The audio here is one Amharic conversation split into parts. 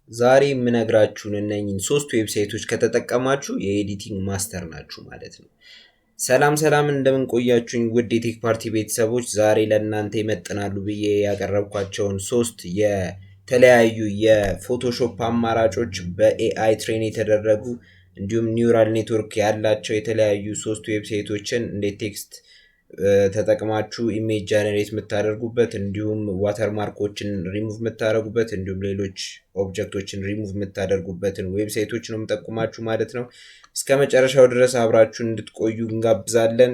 ዛሬ የምነግራችሁን እነኝን ሶስት ዌብሳይቶች ከተጠቀማችሁ የኤዲቲንግ ማስተር ናችሁ ማለት ነው። ሰላም ሰላም እንደምን ቆያችሁኝ ውድ የቴክ ፓርቲ ቤተሰቦች፣ ዛሬ ለእናንተ ይመጥናሉ ብዬ ያቀረብኳቸውን ሶስት የተለያዩ የፎቶሾፕ አማራጮች በኤአይ ትሬን የተደረጉ እንዲሁም ኒውራል ኔትወርክ ያላቸው የተለያዩ ሶስት ዌብሳይቶችን እንዴት ቴክስት ተጠቅማችሁ ኢሜጅ ጀነሬት የምታደርጉበት እንዲሁም ዋተርማርኮችን ሪሙቭ የምታደርጉበት እንዲሁም ሌሎች ኦብጀክቶችን ሪሙቭ የምታደርጉበትን ዌብሳይቶች ነው የምጠቁማችሁ ማለት ነው። እስከ መጨረሻው ድረስ አብራችሁን እንድትቆዩ እንጋብዛለን።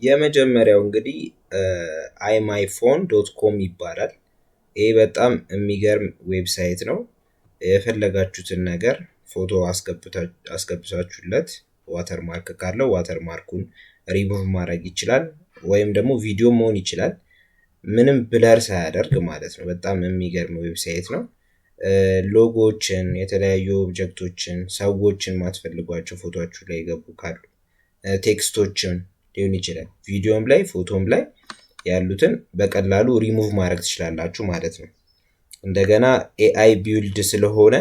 የመጀመሪያው እንግዲህ imyphone.com ይባላል። ይሄ በጣም የሚገርም ዌብሳይት ነው። የፈለጋችሁትን ነገር ፎቶ አስገብታችሁለት ዋተርማርክ ካለው ዋተርማርኩን ሪሙቭ ማድረግ ይችላል፣ ወይም ደግሞ ቪዲዮ መሆን ይችላል፣ ምንም ብለር ሳያደርግ ማለት ነው። በጣም የሚገርም ዌብሳይት ነው። ሎጎዎችን፣ የተለያዩ ኦብጀክቶችን፣ ሰዎችን ማትፈልጓቸው ፎቶችሁ ላይ የገቡ ካሉ ቴክስቶችን ሊሆን ይችላል፣ ቪዲዮም ላይ ፎቶም ላይ ያሉትን በቀላሉ ሪሙቭ ማድረግ ትችላላችሁ ማለት ነው። እንደገና ኤአይ ቢውልድ ስለሆነ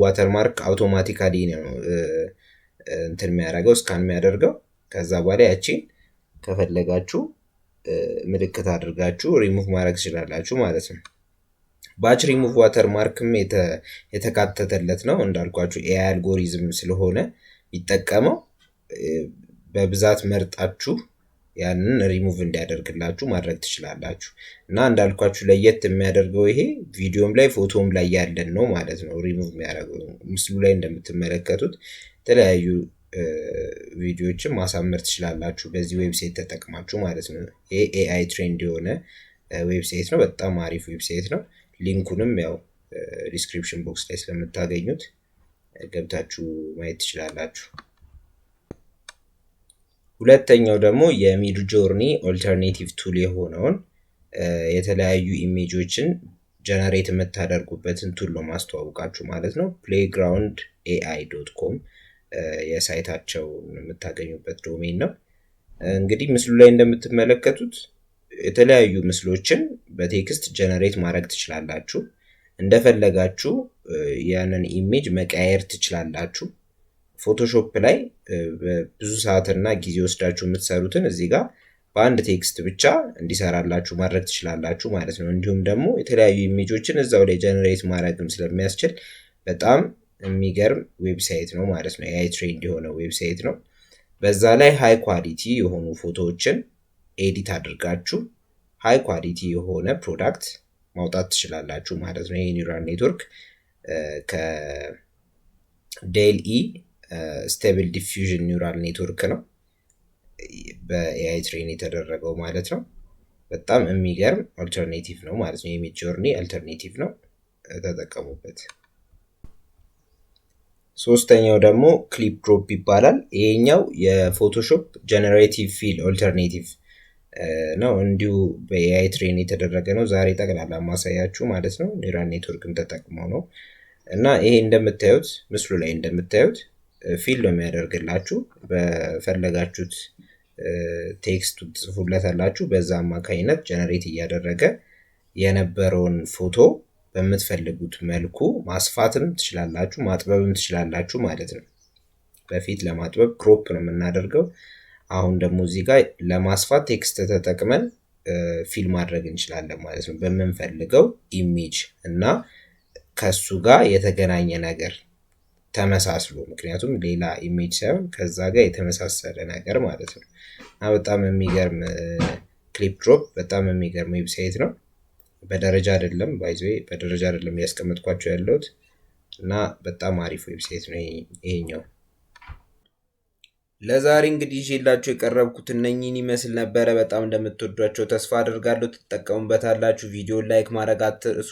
ዋተርማርክ አውቶማቲካሊ ነው እንትን የሚያደርገው ስካን የሚያደርገው። ከዛ በኋላ ያቺን ከፈለጋችሁ ምልክት አድርጋችሁ ሪሙቭ ማድረግ ትችላላችሁ ማለት ነው። ባች ሪሙቭ ዋተርማርክም የተካተተለት ነው። እንዳልኳችሁ ኤአይ አልጎሪዝም ስለሆነ ይጠቀመው በብዛት መርጣችሁ ያንን ሪሙቭ እንዲያደርግላችሁ ማድረግ ትችላላችሁ። እና እንዳልኳችሁ ለየት የሚያደርገው ይሄ ቪዲዮም ላይ ፎቶም ላይ ያለን ነው ማለት ነው። ሪሙቭ የሚያደርገው ምስሉ ላይ እንደምትመለከቱት የተለያዩ ቪዲዮዎችን ማሳመር ትችላላችሁ በዚህ ዌብሳይት ተጠቅማችሁ ማለት ነው። ይሄ ኤአይ ትሬንድ የሆነ ዌብሳይት ነው። በጣም አሪፍ ዌብሳይት ነው። ሊንኩንም ያው ዲስክሪፕሽን ቦክስ ላይ ስለምታገኙት ገብታችሁ ማየት ትችላላችሁ። ሁለተኛው ደግሞ የሚድጆርኒ ኦልተርኔቲቭ ቱል የሆነውን የተለያዩ ኢሜጆችን ጀነሬት የምታደርጉበትን ቱል ነው ማስተዋወቃችሁ ማለት ነው። playground ai.com የሳይታቸው የምታገኙበት ዶሜን ነው። እንግዲህ ምስሉ ላይ እንደምትመለከቱት የተለያዩ ምስሎችን በቴክስት ጀነሬት ማድረግ ትችላላችሁ። እንደፈለጋችሁ ያንን ኢሜጅ መቀየር ትችላላችሁ። ፎቶሾፕ ላይ ብዙ ሰዓትና ጊዜ ወስዳችሁ የምትሰሩትን እዚህ ጋር በአንድ ቴክስት ብቻ እንዲሰራላችሁ ማድረግ ትችላላችሁ ማለት ነው። እንዲሁም ደግሞ የተለያዩ ኢሜጆችን እዛው ላይ ጀነሬት ማድረግም ስለሚያስችል በጣም የሚገርም ዌብሳይት ነው ማለት ነው። ኤአይ ትሬንድ የሆነ ዌብሳይት ነው። በዛ ላይ ሃይ ኳሊቲ የሆኑ ፎቶዎችን ኤዲት አድርጋችሁ ሃይ ኳሊቲ የሆነ ፕሮዳክት ማውጣት ትችላላችሁ ማለት ነው። ይሄ ኒውራል ኔትወርክ ከዴል ኢ ስቴብል ዲፊውዥን ኒውራል ኔትወርክ ነው በኤአይ ትሬን የተደረገው ማለት ነው። በጣም የሚገርም አልተርኔቲቭ ነው ማለት ነው። የሚድጆርኒ አልተርኔቲቭ ነው፣ ተጠቀሙበት። ሶስተኛው ደግሞ ክሊፕ ድሮፕ ይባላል። ይሄኛው የፎቶሾፕ ጀነሬቲቭ ፊል አልተርኔቲቭ ነው። እንዲሁ በኤአይ ትሬን የተደረገ ነው። ዛሬ ጠቅላላ ማሳያችሁ ማለት ነው። ኒውራል ኔትወርክን ተጠቅመው ነው እና ይሄ እንደምታዩት ምስሉ ላይ እንደምታዩት ፊል ነው የሚያደርግላችሁ። በፈለጋችሁት ቴክስት ትጽፉለታላችሁ። በዛ አማካኝነት ጀነሬት እያደረገ የነበረውን ፎቶ በምትፈልጉት መልኩ ማስፋትም ትችላላችሁ፣ ማጥበብም ትችላላችሁ ማለት ነው። በፊት ለማጥበብ ክሮፕ ነው የምናደርገው። አሁን ደግሞ እዚህ ጋር ለማስፋት ቴክስት ተጠቅመን ፊል ማድረግ እንችላለን ማለት ነው። በምንፈልገው ኢሜጅ እና ከሱ ጋር የተገናኘ ነገር ተመሳስሎ፣ ምክንያቱም ሌላ ኢሜጅ ሳይሆን ከዛ ጋር የተመሳሰለ ነገር ማለት ነው። እና በጣም የሚገርም ክሊፕ ድሮፕ፣ በጣም የሚገርም ዌብሳይት ነው። በደረጃ አይደለም በደረጃ አይደለም ያስቀመጥኳቸው ያለሁት እና በጣም አሪፍ ዌብሳይት ነው ይሄኛው። ለዛሬ እንግዲህ ይዤላችሁ የቀረብኩት እነኚህን ይመስል ነበረ። በጣም እንደምትወዷቸው ተስፋ አድርጋለሁ። ትጠቀሙበታላችሁ። ቪዲዮ ላይክ ማድረግ አትርሱ።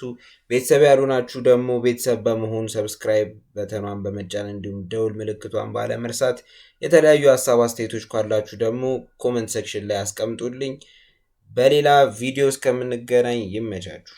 ቤተሰብ ያልሆናችሁ ደግሞ ቤተሰብ በመሆን ሰብስክራይብ በተኗን በመጫን እንዲሁም ደውል ምልክቷን ባለመርሳት የተለያዩ ሀሳብ አስተያየቶች ካላችሁ ደግሞ ኮመንት ሴክሽን ላይ አስቀምጡልኝ። በሌላ ቪዲዮ እስከምንገናኝ ይመቻችሁ።